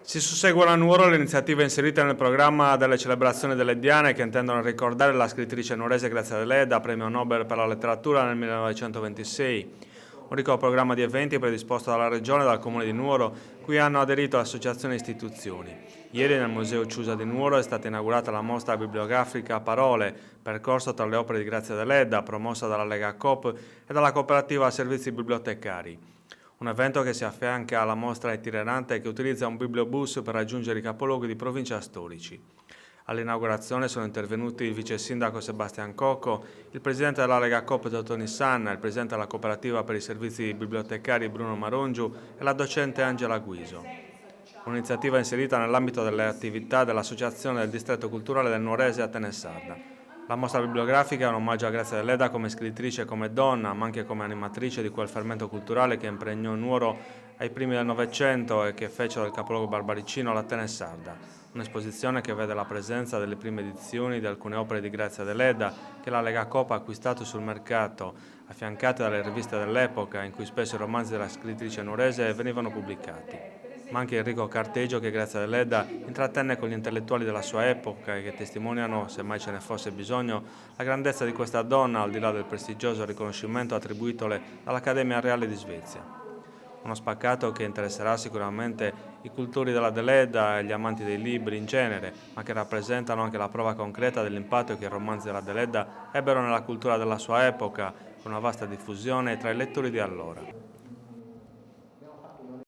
Si susseguono a Nuoro le iniziative inserite nel programma delle celebrazioni delle Diane che intendono ricordare la scrittrice nuorese Grazia Deledda, premio Nobel per la letteratura nel 1926. Un ricco programma di eventi predisposto dalla Regione e dal Comune di Nuoro, cui hanno aderito associazioni e istituzioni. Ieri nel Museo Ciusa di Nuoro è stata inaugurata la mostra bibliografica Parole, percorso tra le opere di Grazia Deledda, promossa dalla Lega Coop e dalla cooperativa Servizi Bibliotecari. Un evento che si affianca alla mostra itinerante che utilizza un bibliobus per raggiungere i capoluoghi di provincia storici. All'inaugurazione sono intervenuti il vice sindaco Sebastian Cocco, il presidente della Lega Coop Dottor Nissanna, il presidente della cooperativa per i servizi bibliotecari Bruno Marongiu e la docente Angela Guiso. Un'iniziativa inserita nell'ambito delle attività dell'Associazione del Distretto Culturale del Nuorese a Tenessarda. La mostra bibliografica è un omaggio a Grazia Deledda come scrittrice e come donna, ma anche come animatrice di quel fermento culturale che impregnò Nuoro ai primi del Novecento e che fece del capoluogo barbaricino la Tenessarda. Un'esposizione che vede la presenza delle prime edizioni di alcune opere di Grazia Deledda che la Lega Coop ha acquistato sul mercato, affiancate dalle riviste dell'epoca in cui spesso i romanzi della scrittrice nuorese venivano pubblicati. Ma anche il ricco carteggio che Grazia Deledda intrattenne con gli intellettuali della sua epoca e che testimoniano, se mai ce ne fosse bisogno, la grandezza di questa donna al di là del prestigioso riconoscimento attribuitole dall'Accademia Reale di Svezia. Uno spaccato che interesserà sicuramente i cultori della Deledda e gli amanti dei libri in genere, ma che rappresentano anche la prova concreta dell'impatto che i romanzi della Deledda ebbero nella cultura della sua epoca, con una vasta diffusione tra i lettori di allora.